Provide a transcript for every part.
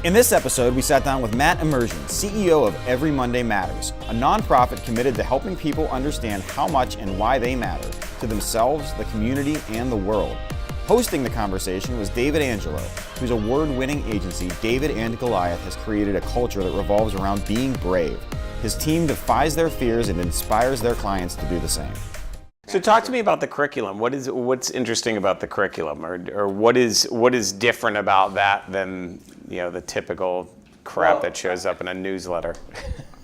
In this episode, we sat down with Matt Immersion, CEO of Every Monday Matters, a nonprofit committed to helping people understand how much and why they matter to themselves, the community, and the world. Hosting the conversation was David Angelo, whose award-winning agency, David and Goliath, has created a culture that revolves around being brave. His team defies their fears and inspires their clients to do the same. So talk to me about the curriculum. What's interesting about the curriculum, or what is different about that than the typical crap that shows up in a newsletter?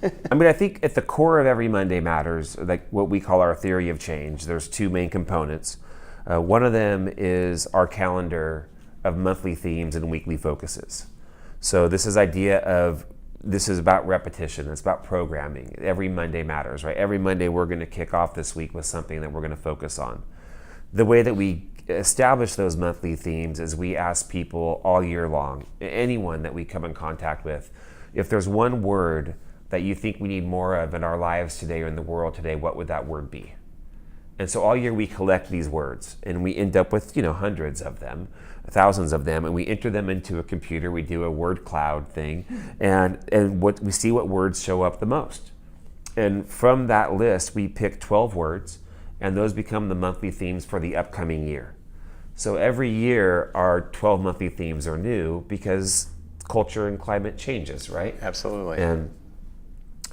I think at the core of Every Monday Matters, like what we call our theory of change, there's two main components. One of them is our calendar of monthly themes and weekly focuses. So this is about repetition. It's about programming. Every Monday matters, right? Every Monday we're going to kick off this week with something that we're going to focus on. The way that we establish those monthly themes is we ask people all year long, anyone that we come in contact with, if there's one word that you think we need more of in our lives today or in the world today, what would that word be? And so all year we collect these words and we end up with hundreds of them, thousands of them, and we enter them into a computer. We do a word cloud thing, and what we see what words show up the most. And from that list, we pick 12 words, and those become the monthly themes for the upcoming year. So every year, our 12 monthly themes are new because culture and climate changes, right? Absolutely.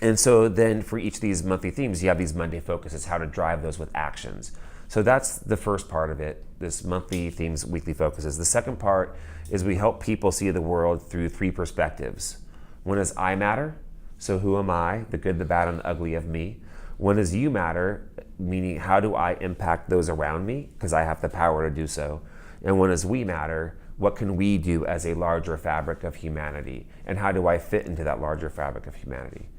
And so then for each of these monthly themes, you have these Monday focuses, how to drive those with actions. So that's the first part of it, this monthly themes, weekly focuses. The second part is we help people see the world through three perspectives. One is I matter, so who am I, the good, the bad, and the ugly of me. One is you matter, meaning how do I impact those around me, because I have the power to do so. And one is we matter, what can we do as a larger fabric of humanity, and how do I fit into that larger fabric of humanity.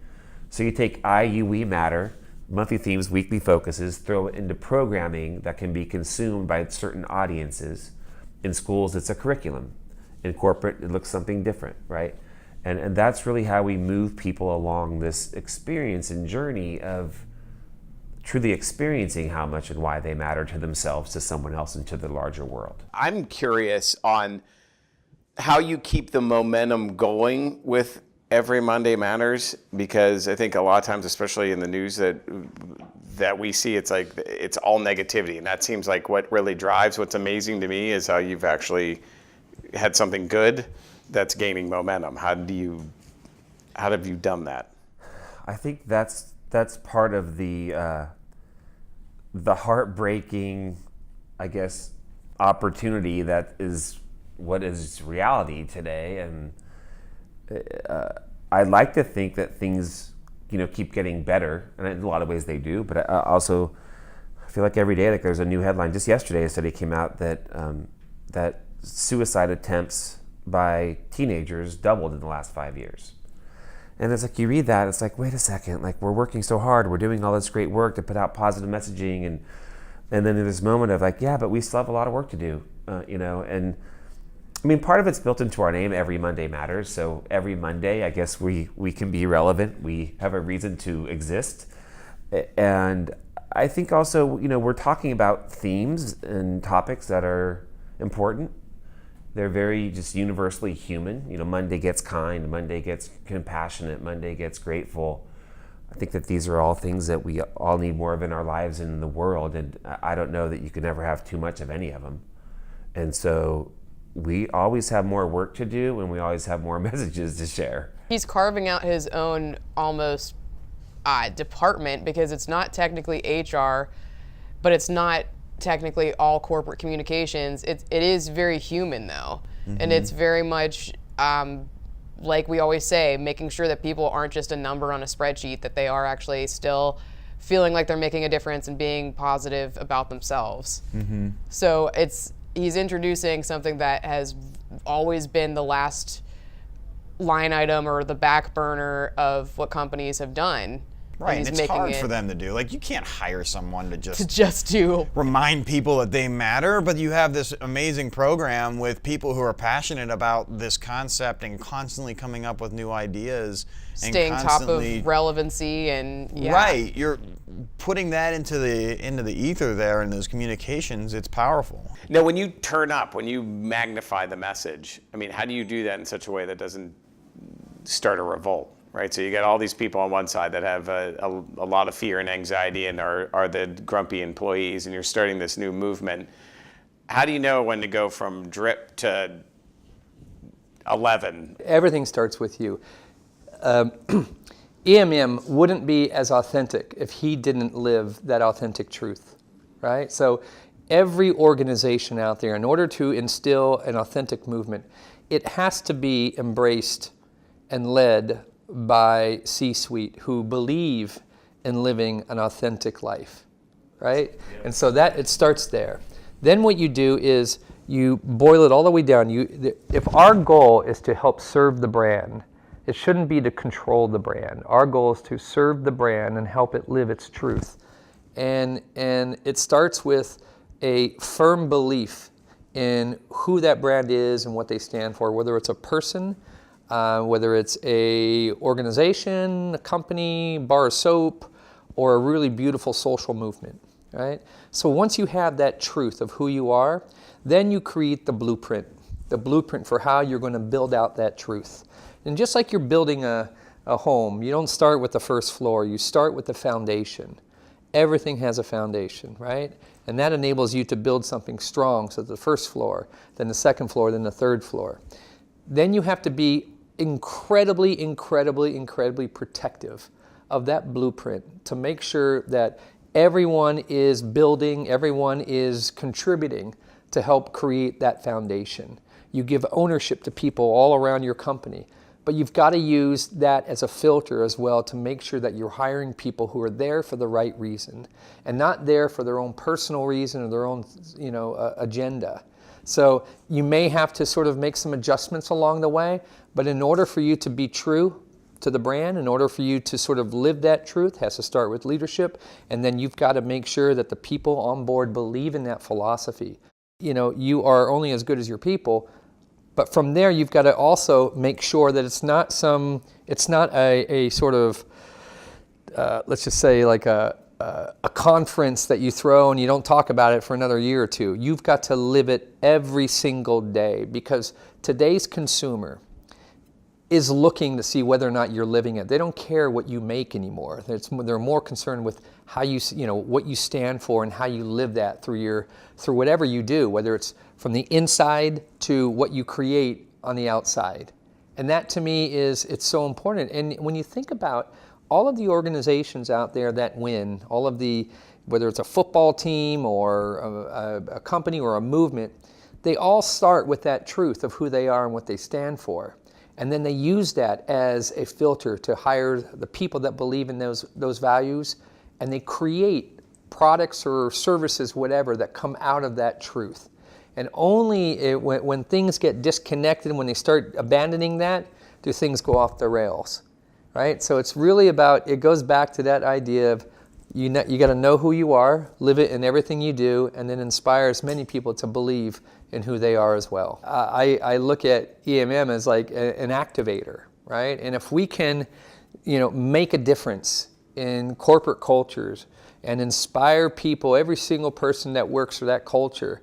So you take I, you, we matter, monthly themes, weekly focuses, throw it into programming that can be consumed by certain audiences. In schools, it's a curriculum. In corporate, it looks something different, right? And that's really how we move people along this experience and journey of truly experiencing how much and why they matter to themselves, to someone else, and to the larger world. I'm curious on how you keep the momentum going with Every Monday Matters, because I think a lot of times, especially in the news that we see, it's like it's all negativity, and that seems like what really drives. What's amazing to me is how you've actually had something good that's gaining momentum. How have you done that? I think that's part of the heartbreaking, I guess, opportunity that is what is reality today. And I like to think that things, keep getting better, and in a lot of ways they do. But I feel like every day, like there's a new headline. Just yesterday, a study came out that that suicide attempts by teenagers doubled in the last 5 years. And it's like you read that, it's like, wait a second, like we're working so hard, we're doing all this great work to put out positive messaging, and then there's this moment of like, yeah, but we still have a lot of work to do, and. Part of it's built into our name, Every Monday Matters. So every Monday, I guess we can be relevant. We have a reason to exist. And I think also, we're talking about themes and topics that are important. They're very just universally human. Monday gets kind, Monday gets compassionate, Monday gets grateful. I think that these are all things that we all need more of in our lives and in the world. And I don't know that you can ever have too much of any of them. And so we always have more work to do, and we always have more messages to share. He's carving out his own almost department, because it's not technically HR, but it's not technically all corporate communications. It is very human though, and it's very much like we always say, making sure that people aren't just a number on a spreadsheet, that they are actually still feeling like they're making a difference and being positive about themselves. So he's introducing something that has always been the last line item or the back burner of what companies have done. Right, and it's hard for them to do. Like, you can't hire someone to just do remind people that they matter, but you have this amazing program with people who are passionate about this concept and constantly coming up with new ideas. Staying top of relevancy and Right, you're putting that into the ether there in those communications, it's powerful. Now, when you turn up, when you magnify the message, I mean, how do you do that in such a way that doesn't start a revolt, right? So you got all these people on one side that have a lot of fear and anxiety and are the grumpy employees, and you're starting this new movement. How do you know when to go from drip to 11? Everything starts with you. EMM wouldn't be as authentic if he didn't live that authentic truth, right? So every organization out there, in order to instill an authentic movement, it has to be embraced and led by C-suite who believe in living an authentic life, right? Yeah. And so that it starts there. Then what you do is you boil it all the way down. If our goal is to help serve the brand, it shouldn't be to control the brand. Our goal is to serve the brand and help it live its truth. And it starts with a firm belief in who that brand is and what they stand for, whether it's a person, whether it's a organization, a company, bar of soap, or a really beautiful social movement, right? So once you have that truth of who you are, then you create the blueprint for how you're going to build out that truth. And just like you're building a home, you don't start with the first floor, you start with the foundation. Everything has a foundation, right? And that enables you to build something strong, so the first floor, then the second floor, then the third floor. Then you have to be incredibly protective of that blueprint to make sure that everyone is building, everyone is contributing to help create that foundation. You give ownership to people all around your company, but you've got to use that as a filter as well to make sure that you're hiring people who are there for the right reason and not there for their own personal reason or their own, agenda. So you may have to sort of make some adjustments along the way, but in order for you to be true to the brand, in order for you to sort of live that truth, has to start with leadership, and then you've got to make sure that the people on board believe in that philosophy. You are only as good as your people, but from there you've got to also make sure that it's not a sort of, let's just say like a conference that you throw and you don't talk about it for another year or two. You've got to live it every single day, because today's consumer is looking to see whether or not you're living it. They don't care what you make anymore. They're more concerned with how what you stand for and how you live that through whatever you do, whether it's from the inside to what you create on the outside. And that to me it's so important. And when you think about all of the organizations out there that win, whether it's a football team or a company or a movement, they all start with that truth of who they are and what they stand for. And then they use that as a filter to hire the people that believe in those values, and they create products or services, whatever, that come out of that truth. And only when things get disconnected, when they start abandoning that, do things go off the rails, right? So it's really it goes back to that idea of you got to know who you are, live it in everything you do, and then inspire as many people to believe in who they are as well. I look at EMM as like an activator, right? And if we can, make a difference in corporate cultures and inspire people, every single person that works for that culture,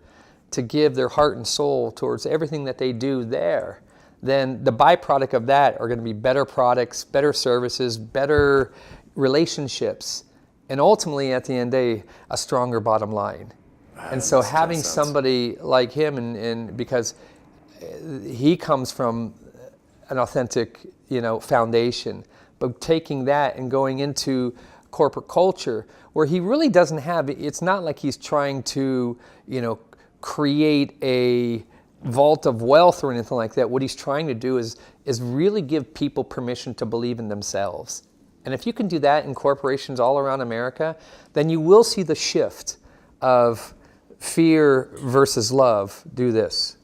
to give their heart and soul towards everything that they do there, then the byproduct of that are going to be better products, better services, better relationships, and ultimately at the end of the day, a stronger bottom line. And so having somebody like him, and because he comes from an authentic, foundation, but taking that and going into corporate culture where he really doesn't have, it's not like he's trying to, create a vault of wealth or anything like that. What he's trying to do is really give people permission to believe in themselves. And if you can do that in corporations all around America, then you will see the shift of fear versus love do this.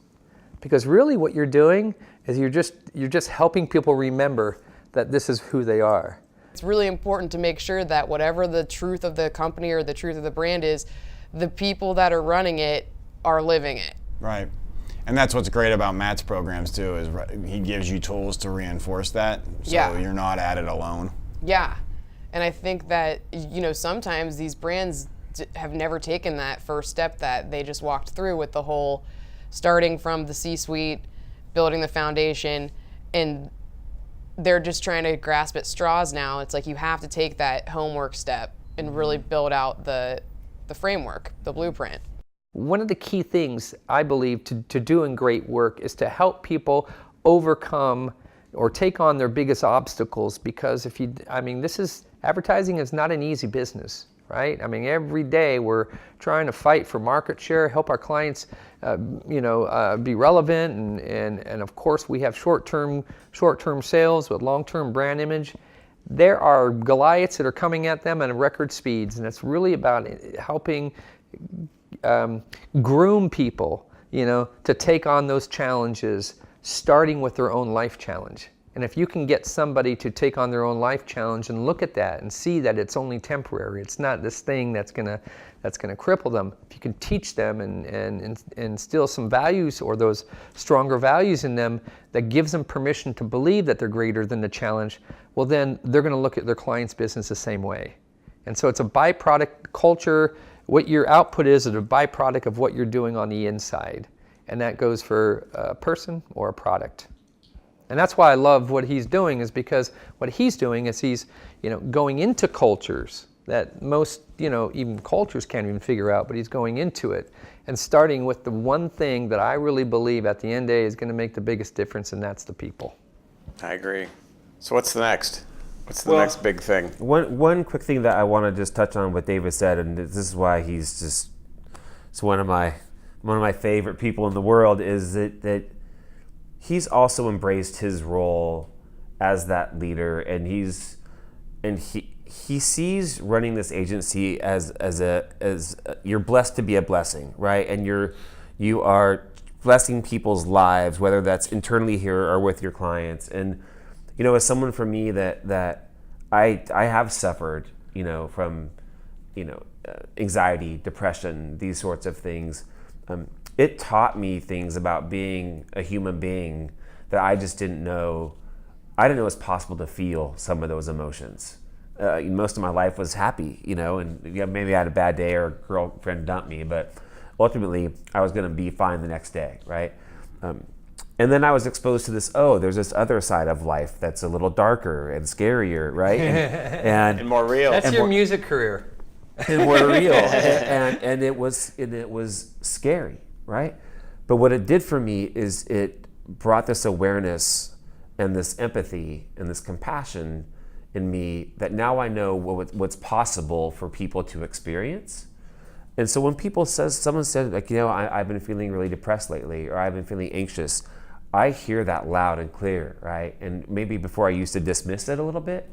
Because really what you're doing is you're just helping people remember that this is who they are. It's really important to make sure that whatever the truth of the company or the truth of the brand is, the people that are running it are living it. Right. And that's what's great about Matt's programs too, is he gives you tools to reinforce that, so you're not at it alone. Yeah. And I think that, sometimes these brands have never taken that first step that they just walked through with the whole starting from the C-suite, building the foundation, and they're just trying to grasp at straws now. It's like you have to take that homework step and really build out the framework, the blueprint. One of the key things I believe to doing great work is to help people overcome or take on their biggest obstacles, because advertising is not an easy business, right? I mean, every day we're trying to fight for market share, help our clients be relevant, and of course we have short-term sales with long-term brand image. There are Goliaths that are coming at them at record speeds, and it's really about helping groom people, to take on those challenges, starting with their own life challenge. And if you can get somebody to take on their own life challenge and look at that and see that it's only temporary, it's not this thing that's gonna cripple them. If you can teach them and instill some values, or those stronger values in them that gives them permission to believe that they're greater than the challenge, well then they're gonna look at their client's business the same way. And so it's a byproduct culture. What your output is a byproduct of what you're doing on the inside. And that goes for a person or a product. And that's why I love what he's doing, is because what he's doing is he's, going into cultures that most, even cultures can't even figure out, but he's going into it and starting with the one thing that I really believe at the end of the day is going to make the biggest difference, and that's the people. I agree. So what's the next? What's the next big thing? One quick thing that I want to just touch on what David said, and this is why it's one of my favorite people in the world, is that he's also embraced his role as that leader, and he sees running this agency as you're blessed to be a blessing, right? And you are blessing people's lives, whether that's internally here or with your clients. And as someone for me that I have suffered, from anxiety, depression, these sorts of things. It taught me things about being a human being that I just didn't know. I didn't know it was possible to feel some of those emotions. Most of my life was happy, and maybe I had a bad day or a girlfriend dumped me, but ultimately I was going to be fine the next day, right? And then I was exposed to this, there's this other side of life that's a little darker and scarier, right? And more real. That's your music career. And more real. and it was scary, right? But what it did for me is it brought this awareness and this empathy and this compassion in me that now I know what's possible for people to experience. And so when someone said, like, I've been feeling really depressed lately, or I've been feeling anxious, I hear that loud and clear, right? And maybe before I used to dismiss it a little bit.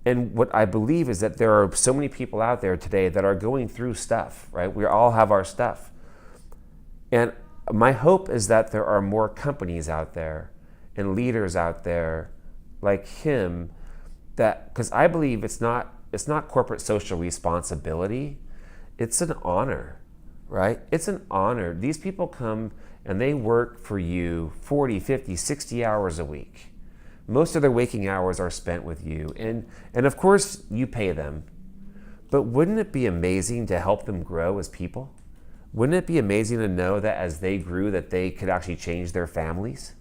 And what I believe is that there are so many people out there today that are going through stuff, right? We all have our stuff. And my hope is that there are more companies out there and leaders out there like him, because I believe it's not corporate social responsibility, it's an honor, right? It's an honor. These people come and they work for you 40, 50, 60 hours a week. Most of their waking hours are spent with you. And of course, you pay them. But wouldn't it be amazing to help them grow as people? Wouldn't it be amazing to know that as they grew, that they could actually change their families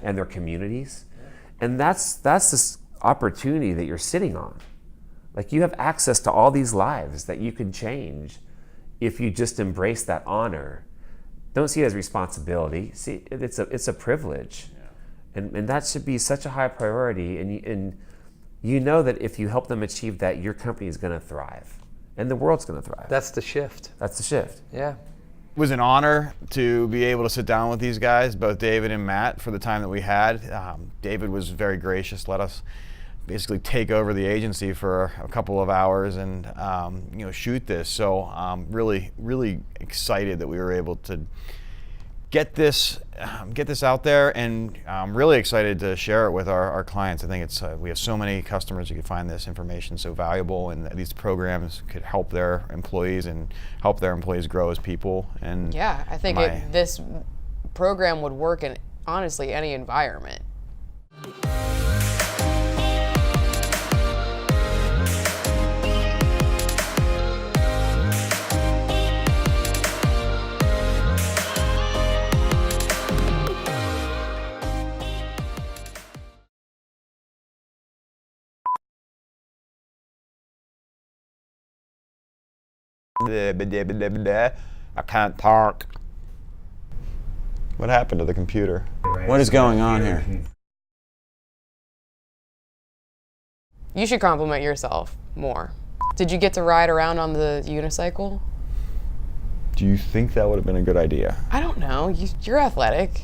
and their communities? And that's this opportunity that you're sitting on. Like, you have access to all these lives that you can change if you just embrace that honor. Don't see it as responsibility. See, it's a privilege. And that should be such a high priority. And you know that if you help them achieve that, your company is going to thrive. And the world's going to thrive. That's the shift. That's the shift. Yeah. It was an honor to be able to sit down with these guys, both David and Matt, for the time that we had. David was very gracious, let us basically take over the agency for a couple of hours and shoot this. So really, really excited that we were able to get this out there, and I'm really excited to share it with our clients. I think we have so many customers who could find this information so valuable, and these programs could help their employees and help their employees grow as people. And yeah, I think this program would work in honestly any environment. I can't talk. What happened to the computer? What is going on here? You should compliment yourself more. Did you get to ride around on the unicycle? Do you think that would have been a good idea? I don't know. You're athletic.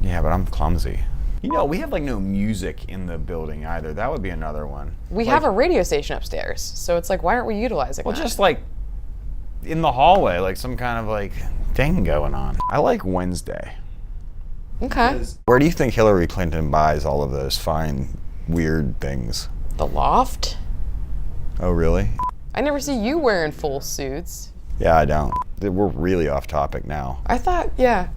Yeah, but I'm clumsy. You know, we have like no music in the building either. That would be another one. We have a radio station upstairs, so it's like, why aren't we utilizing Well, that? just like in the hallway, like some kind of like thing going on. I like Wednesday. Okay. Where do you think Hillary Clinton buys all of those fine, weird things? The loft? Oh, really? I never see you wearing full suits. Yeah, I don't. We're really off topic now. I thought, yeah,